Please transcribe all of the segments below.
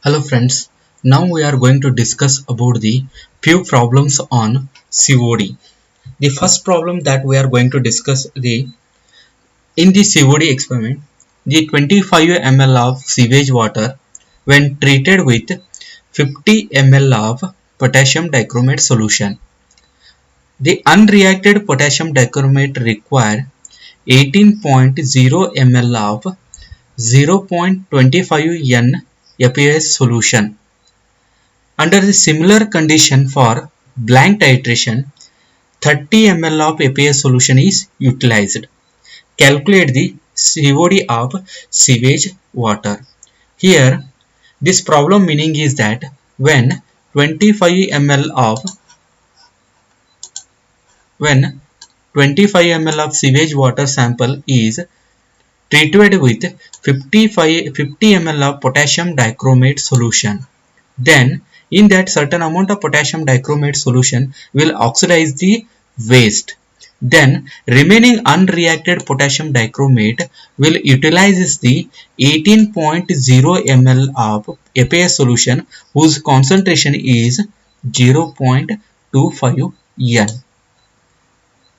Hello friends, now we are going to discuss about the few problems on COD. The first problem that we are going to discuss in the COD experiment, the 25 ml of sewage water when treated with 50 ml of potassium dichromate solution. The unreacted potassium dichromate required 18.0 ml of 0.25 N FAS solution. Under the similar condition for blank titration, 30 ml of FAS solution is utilized. Calculate the COD of sewage water. Here, this problem meaning is that when 25 ml of sewage water sample is treated with 50 ml of potassium dichromate solution, then in that certain amount of potassium dichromate solution will oxidize the waste. Then remaining unreacted potassium dichromate will utilize the 18.0 ml of FAS solution whose concentration is 0.25 N.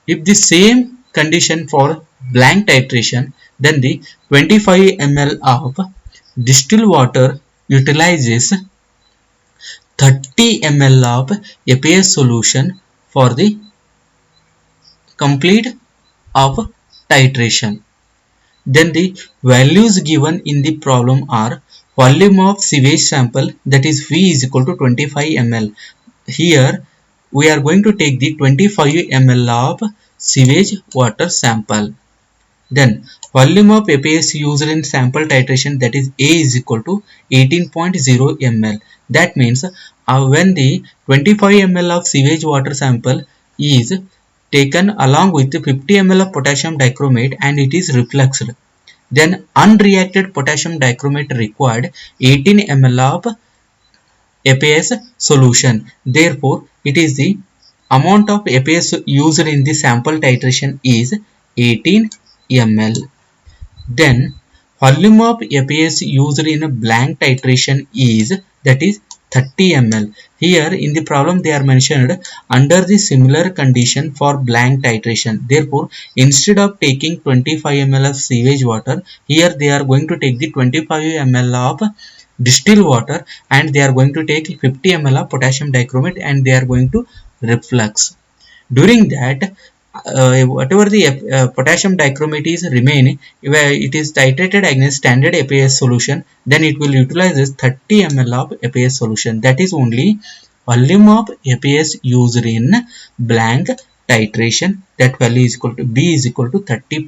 If the same condition for blank titration, then the 25 ml of distilled water utilizes 30 ml of FAS solution for the complete of titration. Then the values given in the problem are volume of sewage sample, that is V is equal to 25 ml. Here we are going to take the 25 ml of sewage water sample. Then volume of FAS used in sample titration, that is A is equal to 18.0 ml. That means when the 25 ml of sewage water sample is taken along with 50 ml of potassium dichromate and it is refluxed, then unreacted potassium dichromate required 18 ml of FAS solution. Therefore, it is the amount of FAS used in the sample titration is 18 ml. Then volume of FAS used in a blank titration is, that is 30 ml. Here in the problem they are mentioned under the similar condition for blank titration. Therefore, instead of taking 25 ml of sewage water, here they are going to take the 25 ml of distilled water and they are going to take 50 ml of potassium dichromate and they are going to reflux. During that, whatever the potassium dichromate is remaining, where it is titrated against standard FAS solution, then it will utilize 30 ml of FAS solution. That is only volume of FAS used in blank titration. That value is equal to B is equal to 30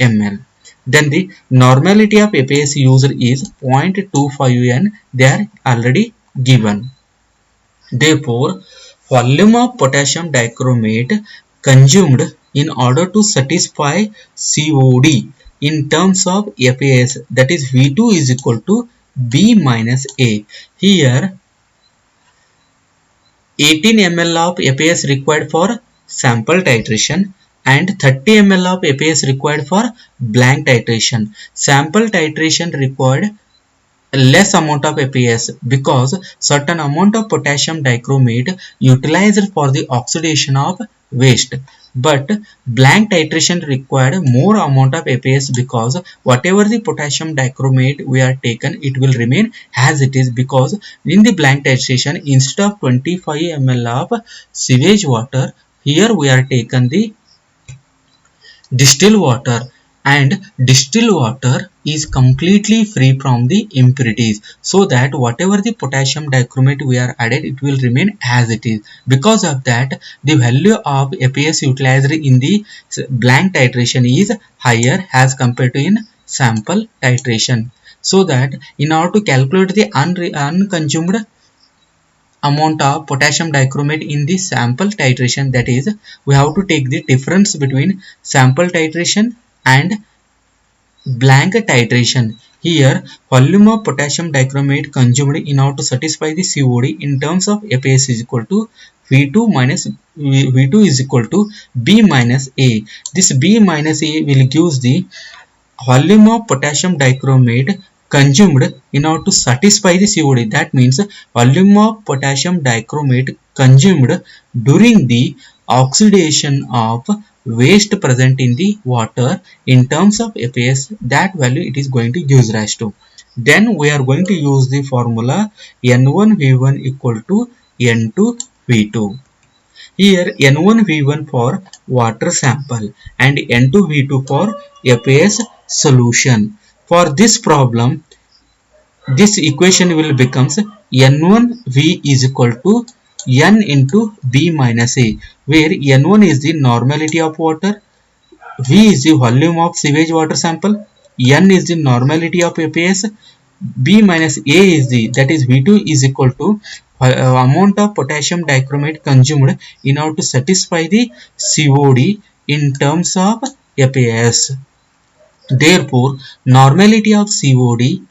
ml. Then the normality of FAS used is 0.25 N. They are already given. Therefore, volume of potassium dichromate consumed in order to satisfy COD in terms of FAS, that is V2 is equal to B minus A. Here 18 ml of FAS required for sample titration and 30 ml of FAS required for blank titration. Sample titration required less amount of FAS because certain amount of potassium dichromate utilized for the oxidation of waste, but blank titration required more amount of FAS because whatever the potassium dichromate we are taken, it will remain as it is, because in the blank titration instead of 25 ml of sewage water, here we are taken the distilled water, and distilled water is completely free from the impurities, so that whatever the potassium dichromate we are added, it will remain as it is. Because of that, the value of FAS utilized in the blank titration is higher as compared to in sample titration. So that in order to calculate the unconsumed amount of potassium dichromate in the sample titration, that is, we have to take the difference between sample titration and blank titration. Here, volume of potassium dichromate consumed in order to satisfy the COD in terms of FAS is equal to V2 is equal to B minus A. This B minus A will give the volume of potassium dichromate consumed in order to satisfy the COD. That means volume of potassium dichromate consumed during the oxidation of waste present in the water in terms of FAS, that value it is going to use rise to. Then we are going to use the formula N1V1 equal to N2V2. Here N1V1 for water sample and N2V2 for FAS solution. For this problem, this equation will becomes N1V is equal to N into B minus A, where N1 is the normality of water, V is the volume of sewage water sample, N is the normality of FAS, B minus A is the, that is V2 is equal to amount of potassium dichromate consumed in order to satisfy the COD in terms of FAS. Therefore, normality of COD,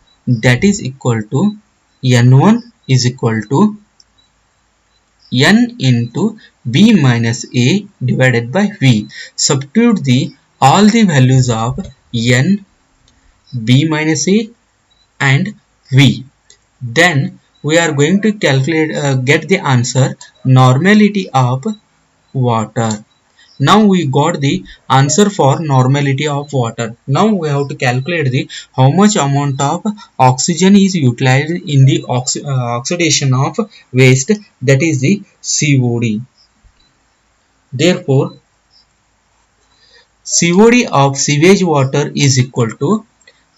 that is equal to N1 is equal to N into B minus A divided by V. Substitute the all the values of N, B minus A and V. Then we are going to calculate, get the answer normality of water. Now we got the answer for normality of water. Now we have to calculate the how much amount of oxygen is utilized in the oxidation of waste, that is the COD. Therefore, COD of sewage water is equal to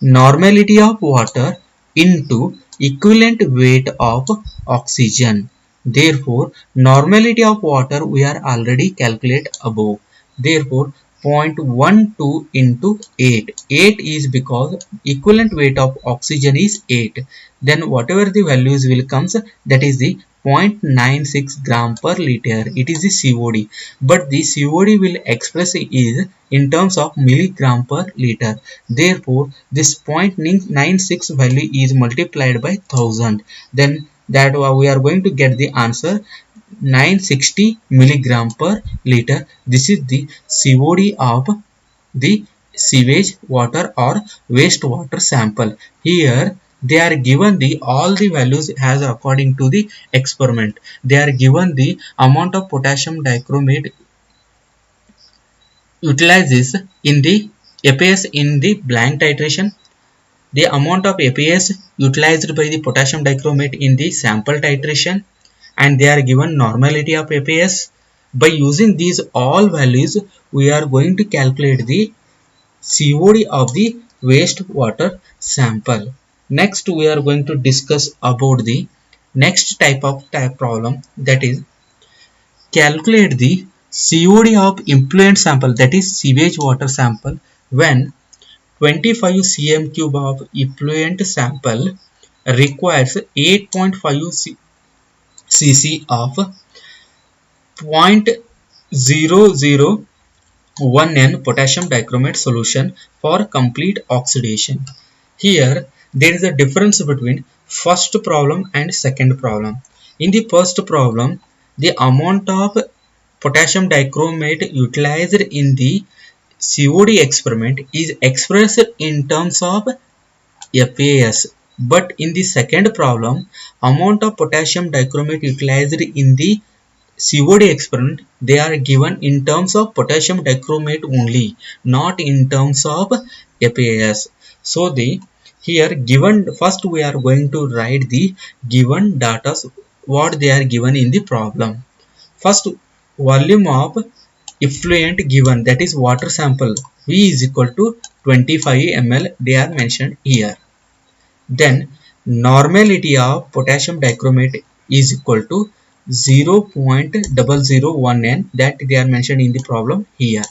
normality of water into equivalent weight of oxygen. Therefore, normality of water we are already calculate above. Therefore, 0.12 into 8. 8 is because equivalent weight of oxygen is 8. Then whatever the values will comes, that is the 0.96 gram per liter. It is the COD. But the COD will express is in terms of milligram per liter. Therefore, this 0.96 value is multiplied by 1000. Then that we are going to get the answer 960 milligram per liter. This is the COD of the sewage water or wastewater sample. Here they are given the all the values as according to the experiment. They are given the amount of potassium dichromate utilizes in the FAS in the blank titration, the amount of FAS utilized by the potassium dichromate in the sample titration, and they are given normality of FAS. By using these all values, we are going to calculate the COD of the wastewater sample. Next, we are going to discuss about the next type of problem, that is calculate the COD of effluent sample, that is sewage water sample, when 25 cm cube of effluent sample requires 8.5 cc of 0.001 N potassium dichromate solution for complete oxidation. Here there is a difference between first problem and second problem. In the first problem, the amount of potassium dichromate utilized in the COD experiment is expressed in terms of FAS. But in the second problem, amount of potassium dichromate utilized in the COD experiment, they are given in terms of potassium dichromate only, not in terms of FAS. So the here given, first we are going to write the given data, what they are given in the problem. First, volume of effluent given, that is water sample, V is equal to 25 ml, they are mentioned here. Then normality of potassium dichromate is equal to 0.001 N, that they are mentioned in the problem here.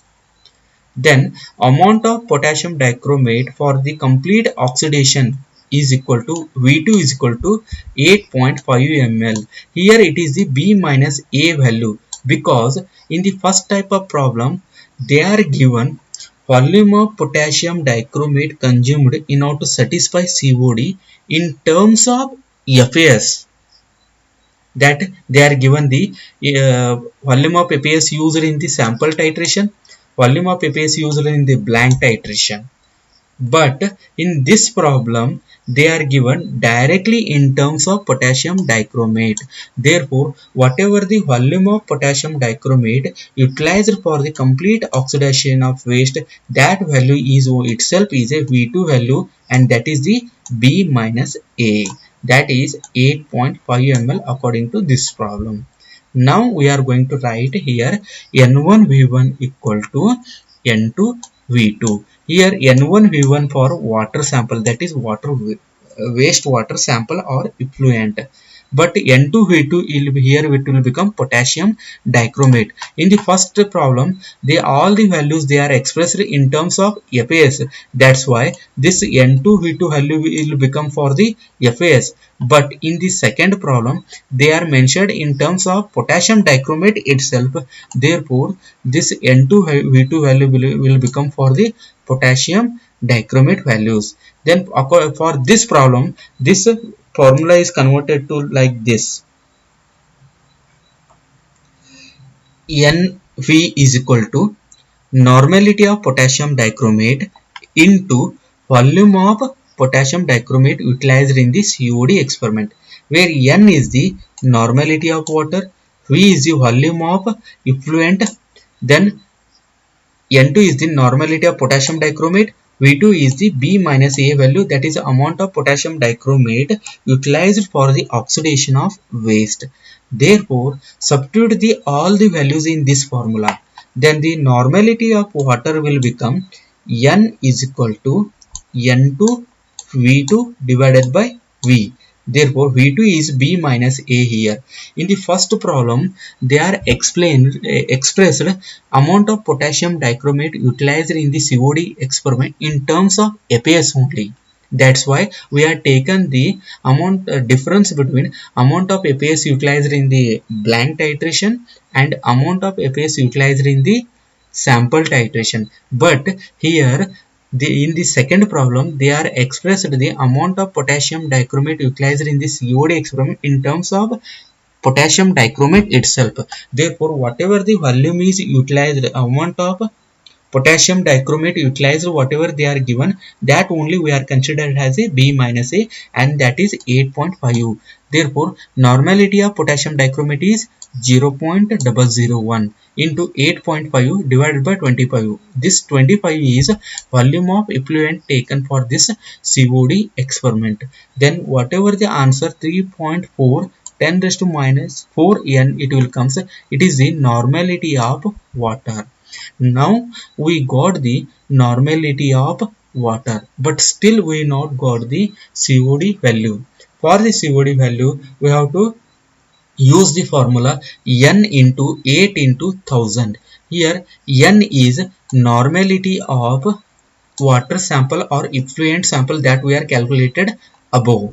Then amount of potassium dichromate for the complete oxidation is equal to V2 is equal to 8.5 ml. Here it is the B minus A value, because in the first type of problem they are given volume of potassium dichromate consumed in order to satisfy COD in terms of FAS, that they are given the volume of FAS used in the sample titration, volume of FAS used in the blank titration. But in this problem they are given directly in terms of potassium dichromate. Therefore, whatever the volume of potassium dichromate utilized for the complete oxidation of waste, that value is itself is a V2 value, and that is the B minus A. That is 8.5 ml according to this problem. Now we are going to write here N1V1 equal to N2V2. Here N1V1 for water sample, that is wastewater sample or effluent. But N2V2 here it will become potassium dichromate. In the first problem, all the values they are expressed in terms of FAS. That's why this N2V2 value will become for the FAS. But in the second problem, they are mentioned in terms of potassium dichromate itself. Therefore, this N2V2 value will become for the potassium dichromate values. Then for this problem, this formula is converted to like this: NV is equal to normality of potassium dichromate into volume of potassium dichromate utilized in the COD experiment, where N is the normality of water, V is the volume of effluent, then N2 is the normality of potassium dichromate, V2 is the B minus A value, that is the amount of potassium dichromate utilized for the oxidation of waste. Therefore, substitute all the values in this formula. Then the normality of water will become N is equal to N2 V2 divided by V. Therefore, V2 is B minus A here. In the first problem, they are expressed amount of potassium dichromate utilized in the COD experiment in terms of FAS only. That's why we have taken the amount difference between amount of FAS utilized in the blank titration and amount of FAS utilized in the sample titration. But here in the second problem, they are expressed the amount of potassium dichromate utilized in the COD experiment in terms of potassium dichromate itself. Therefore, whatever the volume is utilized, amount of potassium dichromate utilized, whatever they are given, that only we are considered as a B minus A, and that is 8.5. Therefore, normality of potassium dichromate is 0.001 into 8.5 divided by 25. This 25 is volume of effluent taken for this COD experiment. Then whatever the answer 3.4 10 raised to minus 4 N it will comes, it is the normality of water. Now we got the normality of water, but still we not got the COD value. For the COD value, we have to use the formula N into 8 into 1000. Here N is normality of water sample or effluent sample that we are calculated above.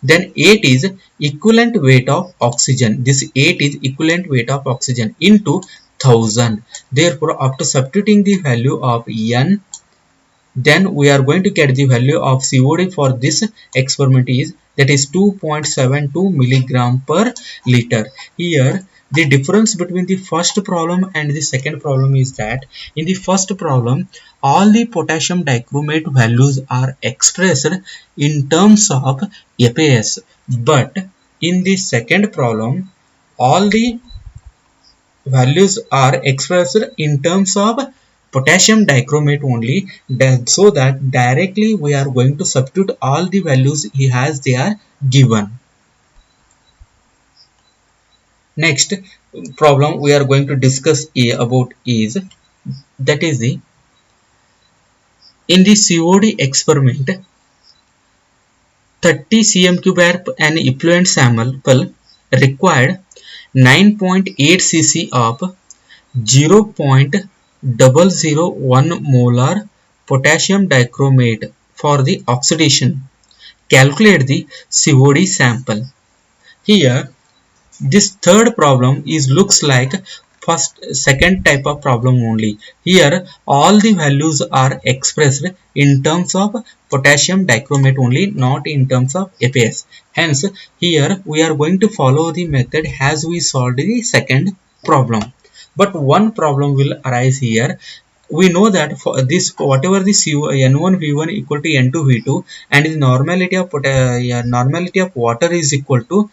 Then 8 is equivalent weight of oxygen. This 8 is equivalent weight of oxygen into 1000. Therefore, after substituting the value of N, then we are going to get the value of COD for this experiment is, that is 2.72 milligram per liter. Here the difference between the first problem and the second problem is that in the first problem all the potassium dichromate values are expressed in terms of FAS, but in the second problem all the values are expressed in terms of potassium dichromate only, so that directly we are going to substitute all the values he has, they are given. Next problem we are going to discuss about is, that is the in the COD experiment 30 cm3 air an effluent sample required 9.8 cc of 0.001 molar potassium dichromate for the oxidation. Calculate the COD sample. Here this third problem is looks like second type of problem only. Here all the values are expressed in terms of potassium dichromate only, not in terms of FAS. Hence here we are going to follow the method as we solved the second problem. But one problem will arise here. we know that for this, whatever the N1 V1 equal to N2 V2, and the normality of normality of water is equal to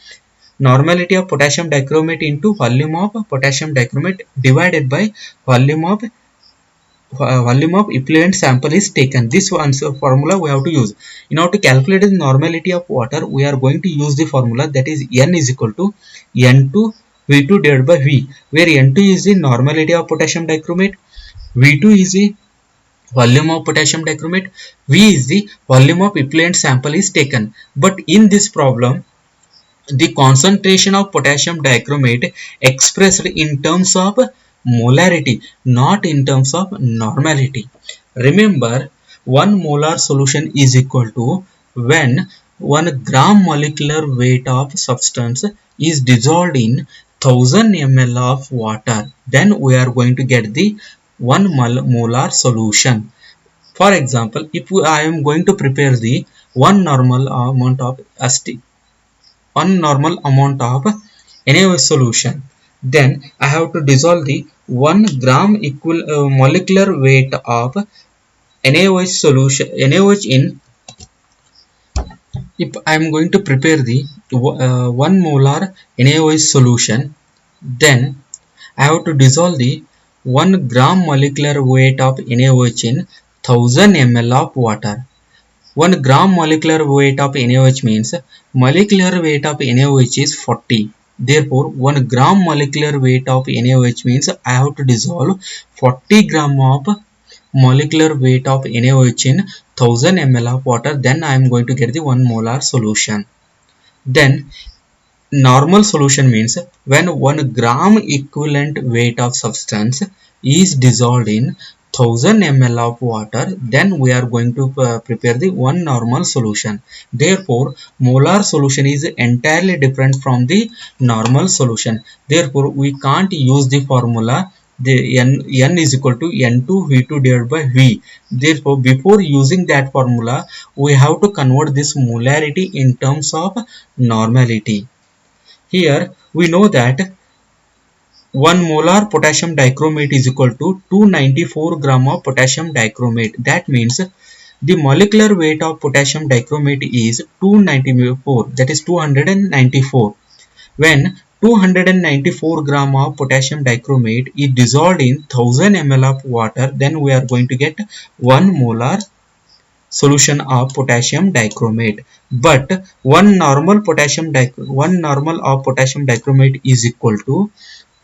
normality of potassium dichromate into volume of potassium dichromate divided by volume of effluent sample is taken. This answer formula we have to use. In order to calculate the normality of water, we are going to use the formula, that is N is equal to N2 V2 divided by V, where N2 is the normality of potassium dichromate, V2 is the volume of potassium dichromate, V is the volume of effluent sample is taken. But in this problem, the concentration of potassium dichromate expressed in terms of molarity, not in terms of normality. Remember, 1 molar solution is equal to when 1 gram molecular weight of substance is dissolved in 1000 ml of water. Then we are going to get the 1 molar solution. For example, if I am going to prepare the one normal amount of NaOH solution, then I have to dissolve the 1 gram molecular weight of NaOH solution, NaOH in. If I am going to prepare the 1 molar NaOH solution, then I have to dissolve the 1 gram molecular weight of NaOH in 1000 ml of water. 1 gram molecular weight of NaOH means molecular weight of NaOH is 40. Therefore, 1 gram molecular weight of NaOH means I have to dissolve 40 gram of molecular weight of NaOH in 1000 ml of water. Then I am going to get the 1 molar solution. Then normal solution means when 1 gram equivalent weight of substance is dissolved in 1000 ml of water, then we are going to prepare the 1 normal solution. Therefore, molar solution is entirely different from the normal solution. Therefore, we can't use the formula the N is equal to N2 V2 divided by V. Therefore, before using that formula, we have to convert this molarity in terms of normality. Here we know that 1 molar potassium dichromate is equal to 294 gram of potassium dichromate. That means the molecular weight of potassium dichromate is 294, that is 294. When 294 gram of potassium dichromate is dissolved in 1000 ml of water, then we are going to get 1 molar solution of potassium dichromate. But 1 normal of potassium dichromate is equal to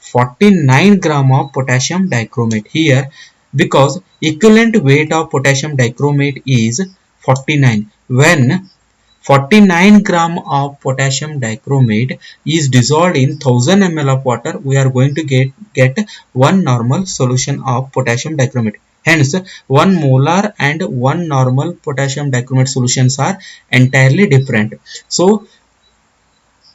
49 gram of potassium dichromate. Here, because equivalent weight of potassium dichromate is 49, when 49 gram of potassium dichromate is dissolved in 1000 ml of water, we are going to get 1 normal solution of potassium dichromate. Hence, 1 molar and 1 normal potassium dichromate solutions are entirely different. So,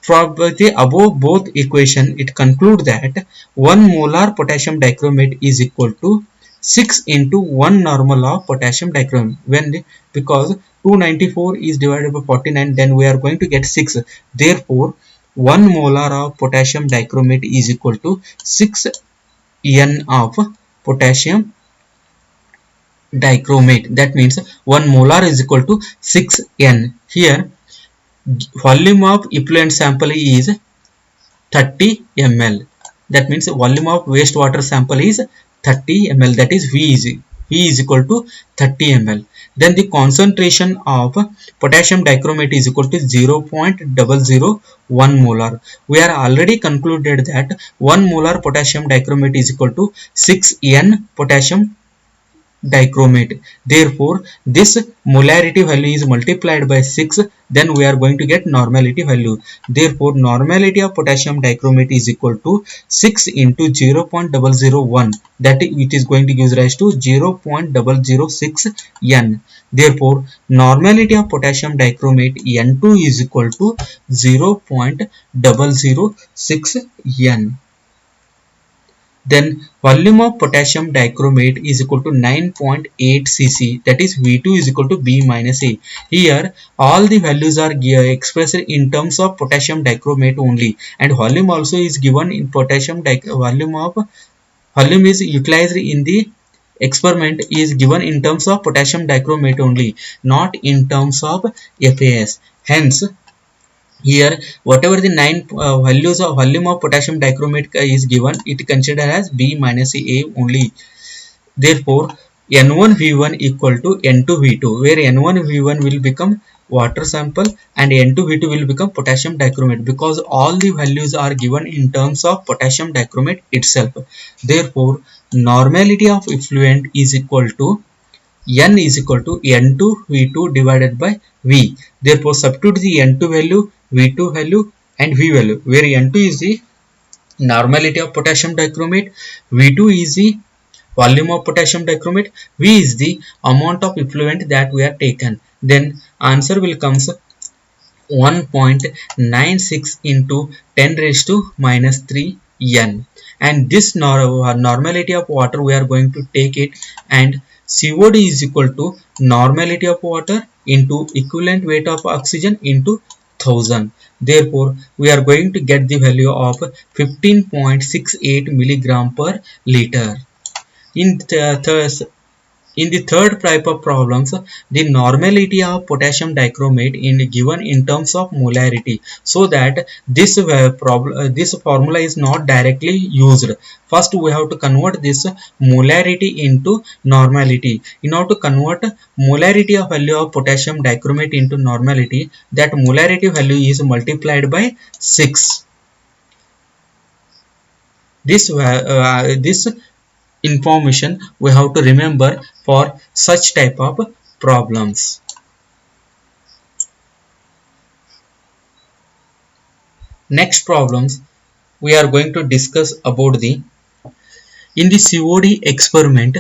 from the above both equation, it concludes that 1 molar potassium dichromate is equal to 6 into 1 normal of potassium dichromate. Because 294 is divided by 49, then we are going to get 6. Therefore, 1 molar of potassium dichromate is equal to 6 N of potassium dichromate. That means 1 molar is equal to 6 N. Here, volume of effluent sample is 30 ml. That means volume of wastewater sample is 30 ml. That is V is equal to 30 ml. Then the concentration of potassium dichromate is equal to 0.001 molar. We are already concluded that 1 molar potassium dichromate is equal to 6 N potassium dichromate. Therefore, this molarity value is multiplied by 6, then we are going to get normality value. Therefore, normality of potassium dichromate is equal to 6 into 0.001, that it is going to give rise to 0.006 N. Therefore, normality of potassium dichromate N2 is equal to 0.006 N. Then volume of potassium dichromate is equal to 9.8 cc, that is V2 is equal to B minus A. Here all the values are expressed in terms of potassium dichromate only, and volume also is given in potassium volume is utilized in the experiment is given in terms of potassium dichromate only, not in terms of FAS. Hence, here whatever the 9 values of volume of potassium dichromate is given, it considered as B minus A only. Therefore, N1V1 equal to N2V2, where N1V1 will become water sample and N2V2 will become potassium dichromate, because all the values are given in terms of potassium dichromate itself. Therefore, normality of effluent is equal to N is equal to N2V2 divided by V. Therefore, substitute the N2 value, V2 value and V value, where N2 is the normality of potassium dichromate, V2 is the volume of potassium dichromate, V is the amount of effluent that we are taken. Then answer will comes 1.96 into 10 raised to minus 3 N. And this normality of water we are going to take it, and COD is equal to normality of water into equivalent weight of oxygen into 1000. Therefore, we are going to get the value of 15.68 milligram per liter. In the third type of problems, the normality of potassium dichromate in given in terms of molarity, so that this this formula is not directly used. First, we have to convert this molarity into normality. In order to convert molarity of value of potassium dichromate into normality, that molarity value is multiplied by 6. This information we have to remember for such type of problems. Next problems we are going to discuss about the in the COD experiment,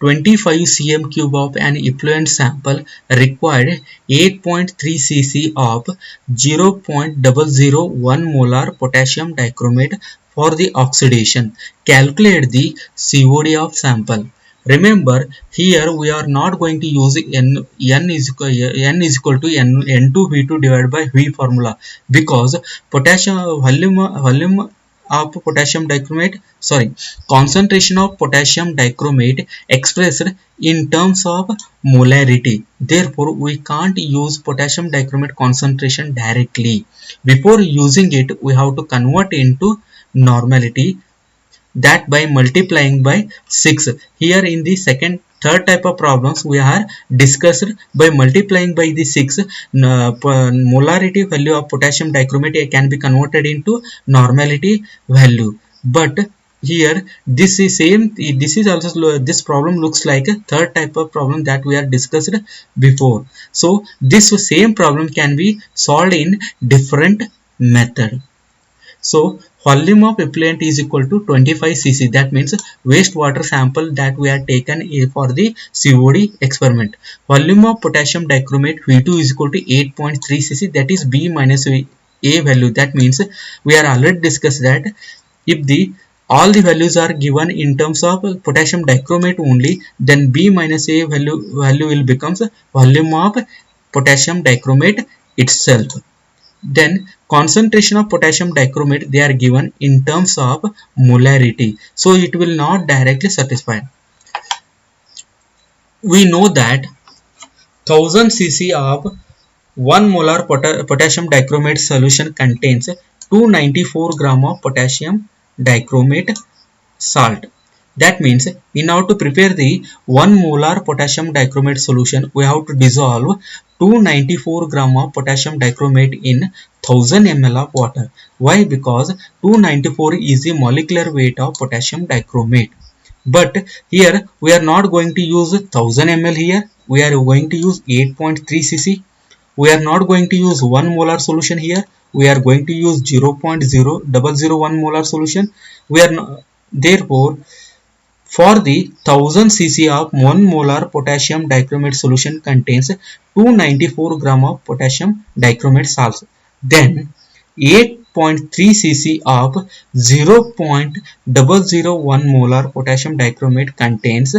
25 cm cube of an effluent sample required 8.3 cc of 0.001 molar potassium dichromate for the oxidation. Calculate the COD of sample. Remember, here we are not going to use N is equal to N2V2 divided by V formula, because potassium volume of potassium dichromate, concentration of potassium dichromate expressed in terms of molarity. Therefore, we can't use potassium dichromate concentration directly. Before using it, we have to convert into normality, that by multiplying by 6. Here in the third type of problems we are discussed by multiplying by the 6, molarity value of potassium dichromate can be converted into normality value. But here this is same, this is also, this problem looks like a third type of problem that we are discussed before. So this same problem can be solved in different method. So volume of effluent is equal to 25 cc. That means wastewater sample that we are taken for the COD experiment. Volume of potassium dichromate V2 is equal to 8.3 cc. That is B minus A value. That means we are already discussed that if all the values are given in terms of potassium dichromate only, then B minus A value will becomes volume of potassium dichromate itself. Then concentration of potassium dichromate, they are given in terms of molarity, so it will not directly satisfy. We know that 1000 cc of 1 molar potassium dichromate solution contains 294 gram of potassium dichromate salt. That means in order to prepare the 1 molar potassium dichromate solution, we have to dissolve 294 gram of potassium dichromate in 1000 ml of water. Why? Because 294 is the molecular weight of potassium dichromate. But here we are not going to use 1000 ml here. We are going to use 8.3 cc. We are not going to use 1 molar solution here. We are going to use 0.0001 molar solution. We are not, therefore, for the 1000 cc of 1 molar potassium dichromate solution contains 294 gram of potassium dichromate salts. Then 8.3 cc of 0.001 molar potassium dichromate contains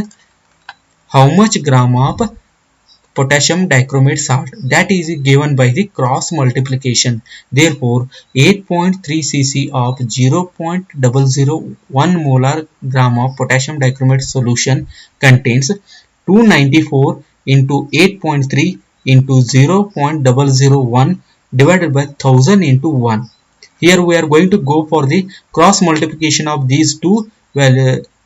how much gram of potassium dichromate salt, that is given by the cross multiplication. Therefore 8.3 cc of 0.001 molar gram of potassium dichromate solution contains 294 into 8.3 into 0.001 divided by 1000 into 1. Here we are going to go for the cross multiplication of these two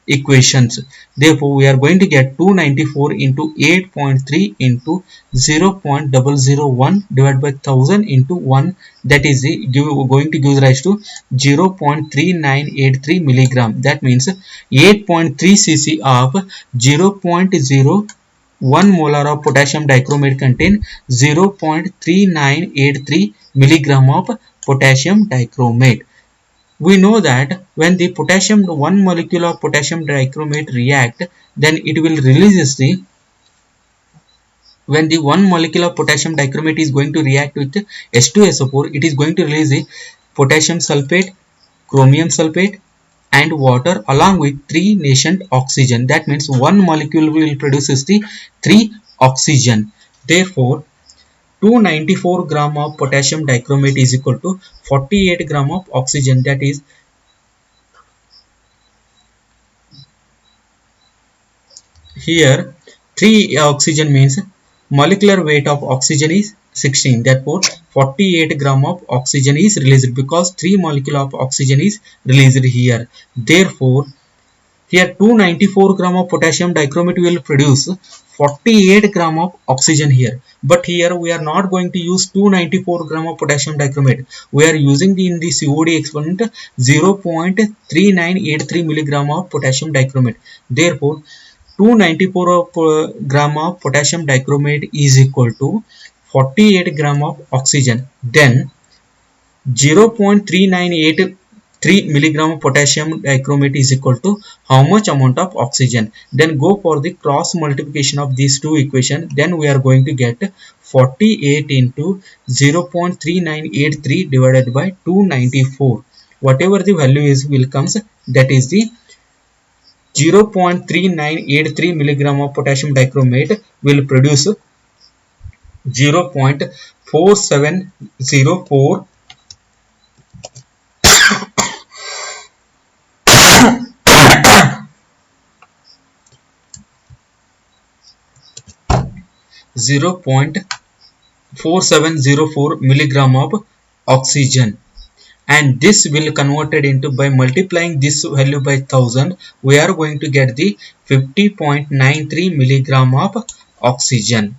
equations. Therefore, we are going to get 294 into 8.3 into 0.001 divided by 1000 into 1. That is going to give rise to 0.3983 milligram. That means 8.3 cc of 0.01 molar of potassium dichromate contain 0.3983 milligram of potassium dichromate. We know that when the potassium, one molecule of potassium dichromate react, then it will release the, when the one molecule of potassium dichromate is going to react with H2SO4, it is going to release the potassium sulfate, chromium sulfate and water along with 3 nascent oxygen. That means one molecule will produce the 3 oxygen. Therefore 294 gram of potassium dichromate is equal to 48 gram of oxygen. That is here 3 oxygen means molecular weight of oxygen is 16. Therefore 48 gram of oxygen is released because 3 molecule of oxygen is released here. Therefore here 294 gram of potassium dichromate will produce 48 gram of oxygen here. But here we are not going to use 294 gram of potassium dichromate. We are using in the COD exponent 0.3983 milligram of potassium dichromate. Therefore 294 gram of potassium dichromate is equal to 48 gram of oxygen. Then 0.3983 milligram of potassium dichromate is equal to how much amount of oxygen. Then go for the cross multiplication of these two equations. Then we are going to get 48 into 0.3983 divided by 294. Whatever the value is will comes, that is the 0.3983 milligram of potassium dichromate will produce 0.4704 0.4704 milligram of oxygen, and this will converted into, by multiplying this value by 1000, we are going to get the 50.93 milligram of oxygen.